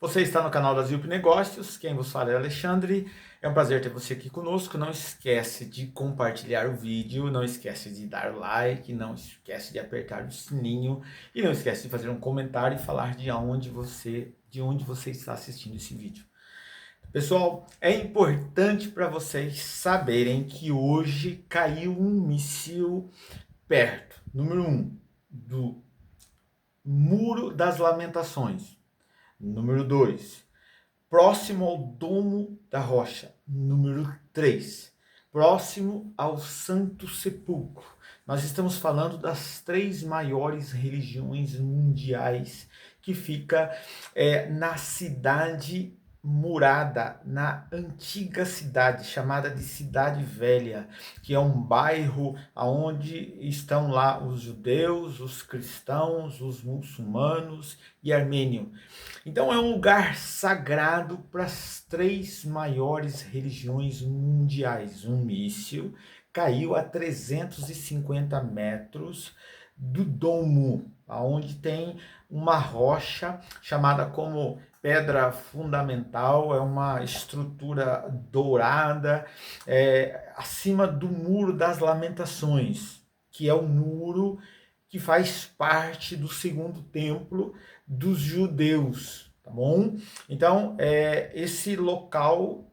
Você está no canal da Zilp Negócios, quem vos fala é Alexandre. É um prazer ter você aqui conosco. Não esquece de compartilhar o vídeo, não esquece de dar like, não esquece de apertar o sininho e não esquece de fazer um comentário e falar de onde você está assistindo esse vídeo. Pessoal, é importante para vocês saberem que hoje caiu um míssil perto, número 1, do Muro das Lamentações. Número 2, próximo ao Domo da Rocha. Número 3, próximo ao Santo Sepulcro. Nós estamos falando das 3 maiores religiões mundiais que fica na cidade murada, na antiga cidade, chamada de Cidade Velha, que é um bairro onde estão lá os judeus, os cristãos, os muçulmanos e armênios. Então é um lugar sagrado para as 3 maiores religiões mundiais. Um míssil caiu a 350 metros do domo, aonde tem uma rocha chamada como pedra fundamental, é uma estrutura dourada, acima do Muro das Lamentações, que é o muro que faz parte do segundo templo dos judeus, tá bom? Então, esse local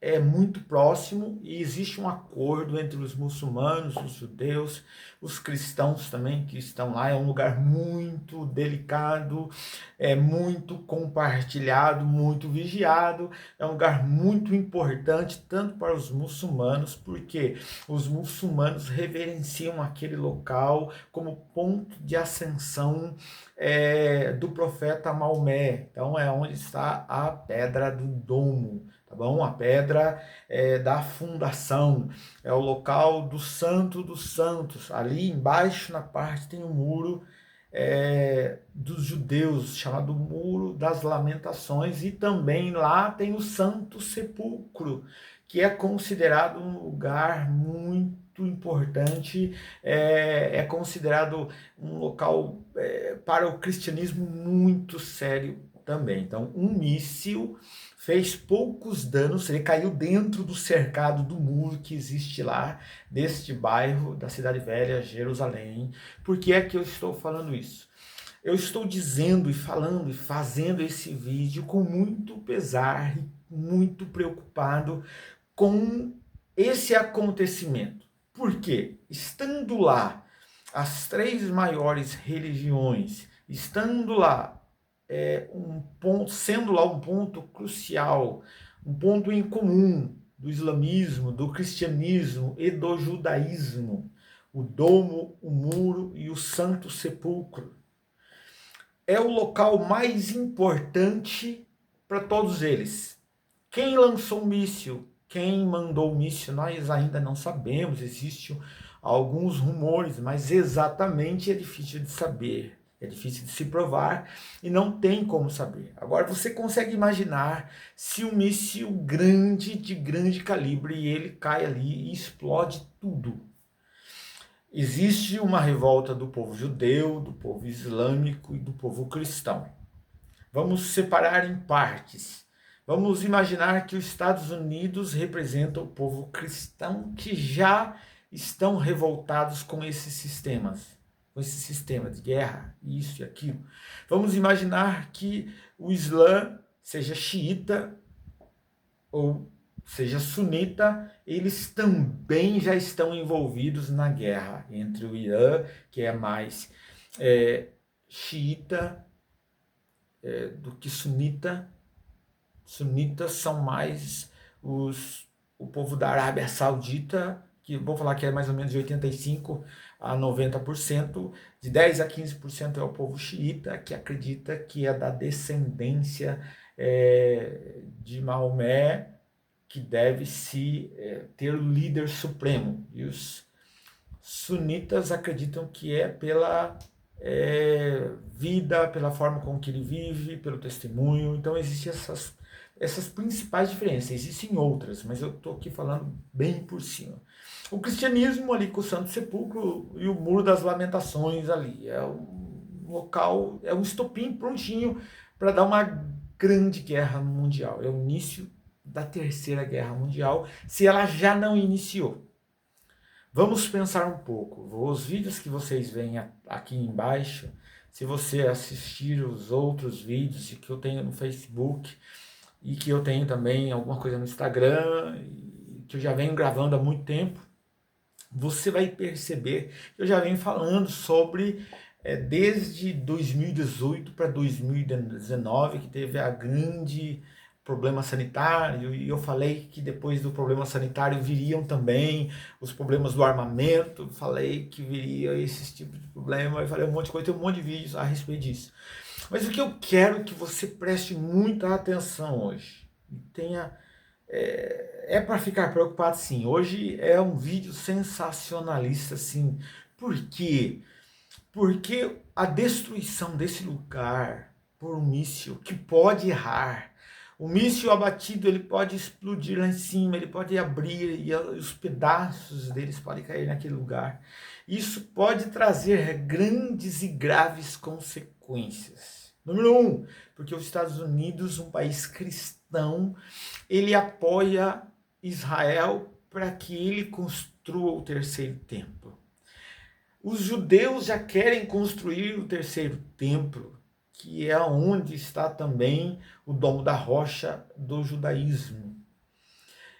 é muito próximo e existe um acordo entre os muçulmanos, os judeus, os cristãos também que estão lá. É um lugar muito delicado, é muito compartilhado, muito vigiado. É um lugar muito importante tanto para os muçulmanos, porque os muçulmanos reverenciam aquele local como ponto de ascensão do profeta Maomé. Então é onde está a pedra do domo, tá bom? A pedra da fundação, é o local do Santo dos Santos. Ali embaixo na parte tem um muro dos judeus, chamado Muro das Lamentações, e também lá tem o Santo Sepulcro, que é considerado um lugar muito importante, é considerado um local para o cristianismo muito sério também. Então, um míssil fez poucos danos, ele caiu dentro do cercado do muro que existe lá, deste bairro da Cidade Velha, Jerusalém. Por que é que eu estou falando isso? Eu estou dizendo e falando e fazendo esse vídeo com muito pesar e muito preocupado com esse acontecimento. Por quê? Estando lá as 3 maiores religiões, estando lá sendo lá um ponto crucial, um ponto em comum do islamismo, do cristianismo e do judaísmo, o domo, o muro e o Santo Sepulcro. É o local mais importante para todos eles. Quem lançou o míssil? Quem mandou o míssil? Nós ainda não sabemos, existem alguns rumores, mas exatamente é difícil de saber. É difícil de se provar e não tem como saber. Agora você consegue imaginar se um míssil grande, de grande calibre, e ele cai ali e explode tudo. Existe uma revolta do povo judeu, do povo islâmico e do povo cristão. Vamos separar em partes. Vamos imaginar que os Estados Unidos representam o povo cristão que já estão revoltados com esses sistemas, com esse sistema de guerra, isso e aquilo. Vamos imaginar que o Islã, seja xiita ou seja sunita, eles também já estão envolvidos na guerra entre o Irã, que é mais xiita do que sunita. Sunitas são mais o povo da Arábia Saudita, que vou falar que é mais ou menos de 85 a 90%, de 10 a 15% é o povo xiita, que acredita que é da descendência de Maomé, que deve se ter o líder supremo. E os sunitas acreditam que é pela vida, pela forma com que ele vive, pelo testemunho. Então existem essas principais diferenças. Existem outras, mas eu estou aqui falando bem por cima. O cristianismo ali com o Santo Sepulcro e o Muro das Lamentações ali. É um local, é um estopim prontinho para dar uma grande guerra mundial, é o início da Terceira Guerra Mundial, se ela já não iniciou. Vamos pensar um pouco. Os vídeos que vocês veem aqui embaixo, se você assistir os outros vídeos que eu tenho no Facebook e que eu tenho também alguma coisa no Instagram, que eu já venho gravando há muito tempo, você vai perceber que eu já venho falando sobre desde 2018 para 2019, que teve a grande problema sanitário, e eu falei que depois do problema sanitário viriam também os problemas do armamento, falei que viria esse tipo de problema, eu falei um monte de coisa, tem um monte de vídeos a respeito disso. Mas o que eu quero que você preste muita atenção hoje, e tenha para ficar preocupado, sim. Hoje é um vídeo sensacionalista, sim. Por quê? Porque a destruição desse lugar por um míssil que pode errar, o míssil abatido ele pode explodir lá em cima, ele pode abrir e os pedaços deles podem cair naquele lugar. Isso pode trazer grandes e graves consequências. Número 1, porque os Estados Unidos, um país cristão, ele apoia Israel para que ele construa o terceiro templo. Os judeus já querem construir o terceiro templo, que é onde está também o Domo da Rocha do judaísmo.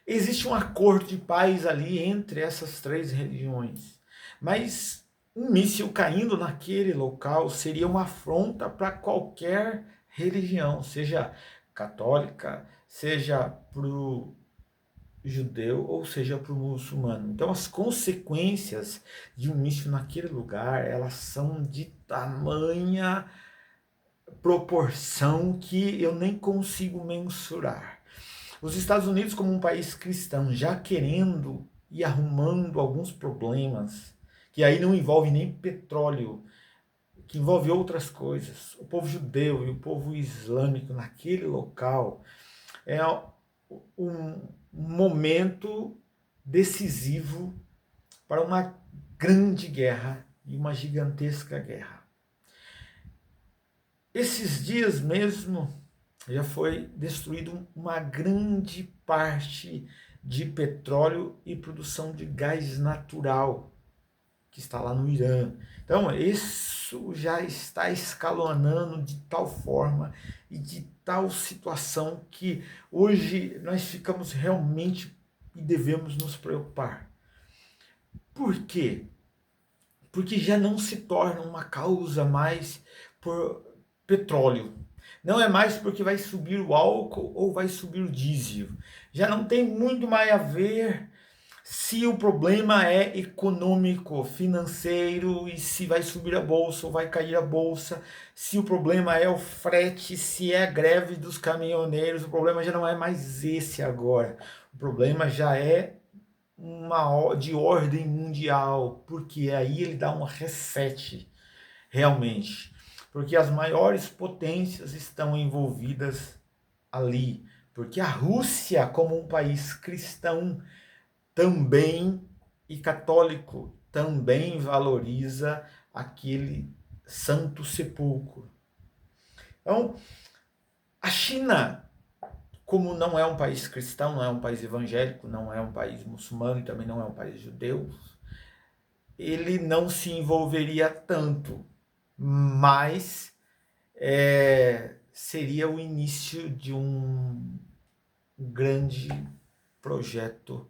Existe um acordo de paz ali entre essas três religiões, mas um míssil caindo naquele local seria uma afronta para qualquer religião, seja católica, seja para o judeu ou seja para o muçulmano. Então as consequências de um míssil naquele lugar, elas são de tamanha proporção que eu nem consigo mensurar. Os Estados Unidos, como um país cristão, já querendo e arrumando alguns problemas, que aí não envolve nem petróleo, que envolve outras coisas. O povo judeu e o povo islâmico naquele local é um momento decisivo para uma grande guerra e uma gigantesca guerra. Esses dias mesmo já foi destruído uma grande parte de petróleo e produção de gás natural que está lá no Irã. Então, isso já está escalonando de tal forma e de tal situação que hoje nós ficamos realmente e devemos nos preocupar. Por quê? Porque já não se torna uma causa mais por petróleo. Não é mais porque vai subir o álcool ou vai subir o diesel. Já não tem muito mais a ver se o problema é econômico, financeiro, e se vai subir a bolsa ou vai cair a bolsa, se o problema é o frete, se é a greve dos caminhoneiros, o problema já não é mais esse agora. O problema já é de ordem mundial, porque aí ele dá um reset, realmente. Porque as maiores potências estão envolvidas ali. Porque a Rússia, como um país cristão, também e católico também valoriza aquele santo sepulcro. Então, a China, como não é um país cristão, não é um país evangélico, não é um país muçulmano e também não é um país judeu, ele não se envolveria tanto, mas seria o início de um grande projeto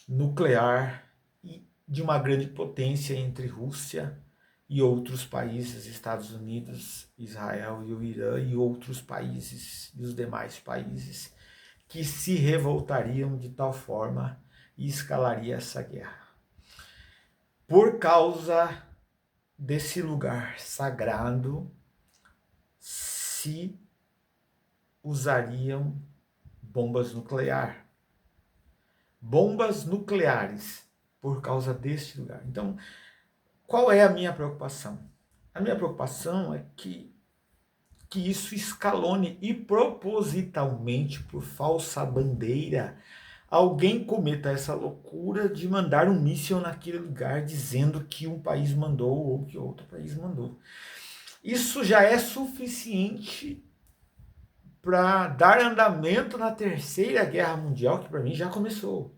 nuclear e de uma grande potência entre Rússia e outros países, Estados Unidos, Israel e o Irã e outros países e os demais países que se revoltariam de tal forma e escalaria essa guerra. Por causa desse lugar sagrado, se usariam bombas nucleares. Bombas nucleares por causa deste lugar. Então, qual é a minha preocupação? A minha preocupação é que isso escalone e propositalmente, por falsa bandeira, alguém cometa essa loucura de mandar um míssil naquele lugar dizendo que um país mandou ou que outro país mandou. Isso já é suficiente para dar andamento na Terceira Guerra Mundial, que para mim já começou.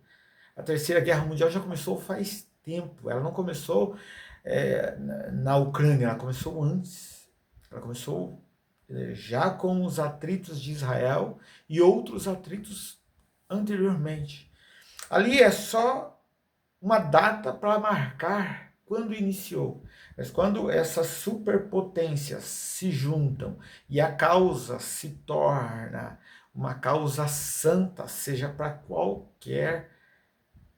A Terceira Guerra Mundial já começou faz tempo. Ela não começou na Ucrânia, ela começou antes. Ela começou já com os atritos de Israel e outros atritos anteriormente. Ali é só uma data para marcar quando iniciou. Mas quando essas superpotências se juntam e a causa se torna uma causa santa, seja para qualquer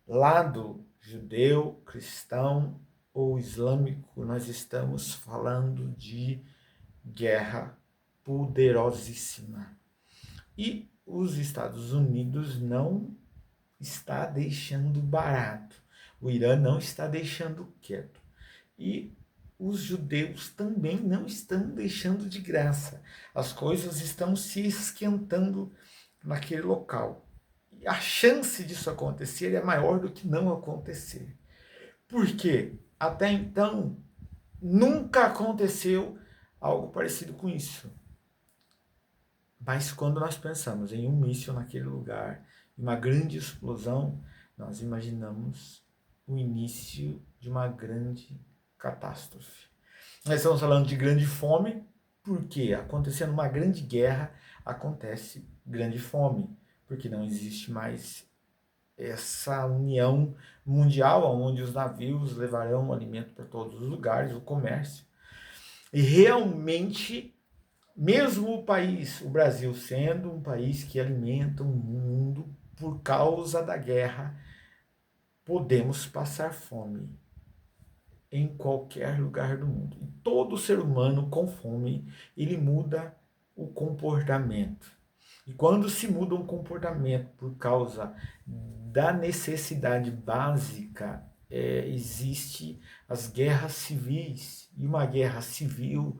lado, judeu, cristão ou islâmico, nós estamos falando de guerra poderosíssima. E os Estados Unidos não está deixando barato. O Irã não está deixando quieto. E os judeus também não estão deixando de graça. As coisas estão se esquentando naquele local. E a chance disso acontecer é maior do que não acontecer. Por quê? Até então, nunca aconteceu algo parecido com isso. Mas quando nós pensamos em um míssil naquele lugar, uma grande explosão, nós imaginamos o início de uma grande catástrofe. Nós estamos falando de grande fome, porque acontecendo uma grande guerra, acontece grande fome, porque não existe mais essa união mundial, onde os navios levarão alimento para todos os lugares, o comércio. E realmente, mesmo o país, o Brasil, sendo um país que alimenta o mundo por causa da guerra, podemos passar fome em qualquer lugar do mundo. E todo ser humano com fome, ele muda o comportamento. E quando se muda um comportamento por causa da necessidade básica, existe as guerras civis. E uma guerra civil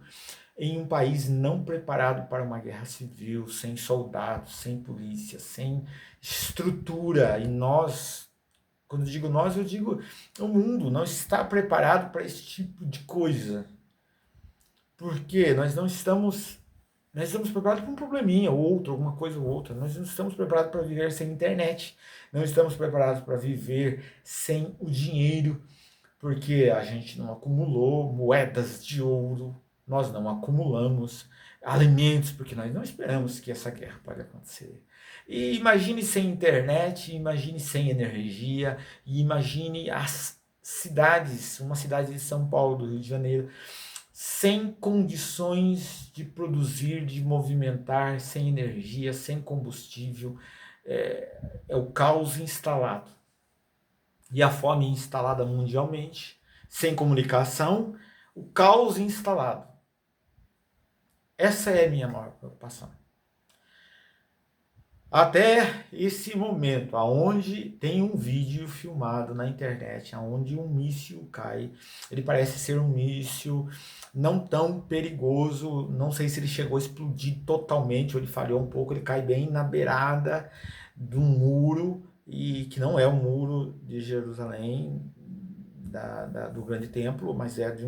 em um país não preparado para uma guerra civil, sem soldados, sem polícia, sem estrutura. E nós, quando eu digo nós, eu digo o mundo, não está preparado para esse tipo de coisa. Porque nós estamos preparados para um probleminha ou outro, alguma coisa ou outra. Nós não estamos preparados para viver sem internet. Não estamos preparados para viver sem o dinheiro, porque a gente não acumulou moedas de ouro, nós não acumulamos alimentos, porque nós não esperamos que essa guerra pode acontecer. E imagine sem internet, imagine sem energia, e imagine as cidades, uma cidade de São Paulo, do Rio de Janeiro, sem condições de produzir, de movimentar, sem energia, sem combustível. É o caos instalado. E a fome instalada mundialmente, sem comunicação, o caos instalado. Essa é a minha maior preocupação. Até esse momento, aonde tem um vídeo filmado na internet, aonde um míssil cai, ele parece ser um míssil não tão perigoso, não sei se ele chegou a explodir totalmente, ou ele falhou um pouco, ele cai bem na beirada de um muro, e que não é o muro de Jerusalém, do grande templo, mas é de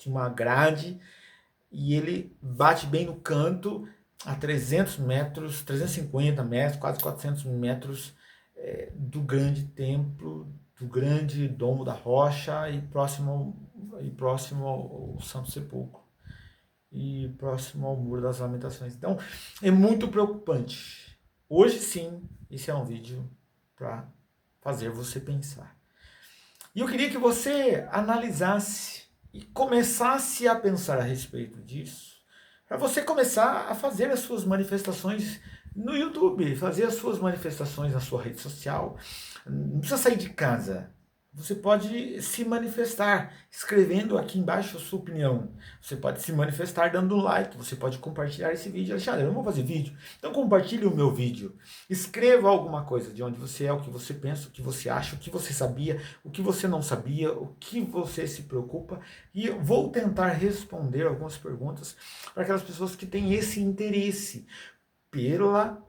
uma grade, e ele bate bem no canto, a 300 metros, 350 metros, quase 400 metros do grande templo, do grande domo da rocha e próximo ao Santo Sepulcro e próximo ao Muro das Lamentações. Então, é muito preocupante. Hoje sim, esse é um vídeo para fazer você pensar. E eu queria que você analisasse e começasse a pensar a respeito disso, para você começar a fazer as suas manifestações no YouTube, fazer as suas manifestações na sua rede social. Não precisa sair de casa. Você pode se manifestar escrevendo aqui embaixo a sua opinião. Você pode se manifestar dando um like. Você pode compartilhar esse vídeo. Alexandre, eu não vou fazer vídeo. Então compartilhe o meu vídeo. Escreva alguma coisa de onde você é, o que você pensa, o que você acha, o que você sabia, o que você não sabia, o que você se preocupa. E eu vou tentar responder algumas perguntas para aquelas pessoas que têm esse interesse pela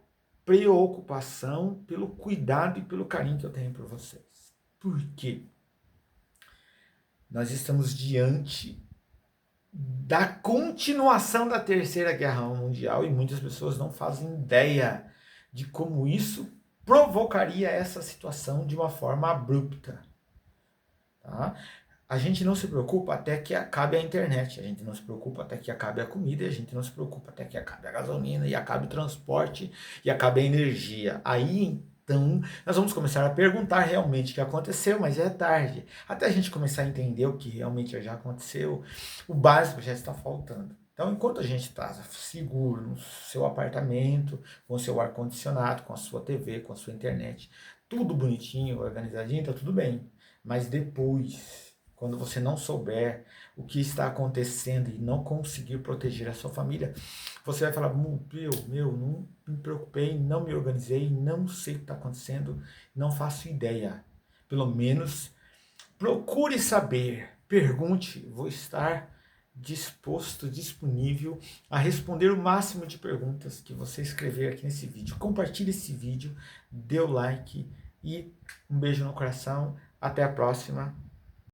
preocupação, pelo cuidado e pelo carinho que eu tenho por vocês. Por quê? Nós estamos diante da continuação da Terceira Guerra Mundial e muitas pessoas não fazem ideia de como isso provocaria essa situação de uma forma abrupta. Tá? A gente não se preocupa até que acabe a internet, a gente não se preocupa até que acabe a comida, a gente não se preocupa até que acabe a gasolina e acabe o transporte e acabe a energia. Aí então nós vamos começar a perguntar realmente o que aconteceu, mas é tarde. Até a gente começar a entender o que realmente já aconteceu, o básico já está faltando. Então, enquanto a gente está seguro no seu apartamento, com o seu ar-condicionado, com a sua TV, com a sua internet, tudo bonitinho, organizadinho, tá tudo bem. Mas depois, quando você não souber o que está acontecendo e não conseguir proteger a sua família, você vai falar, não me preocupei, não me organizei, não sei o que está acontecendo, não faço ideia. Pelo menos procure saber, pergunte, vou estar disposto, disponível a responder o máximo de perguntas que você escrever aqui nesse vídeo. Compartilhe esse vídeo, dê o like e um beijo no coração. Até a próxima.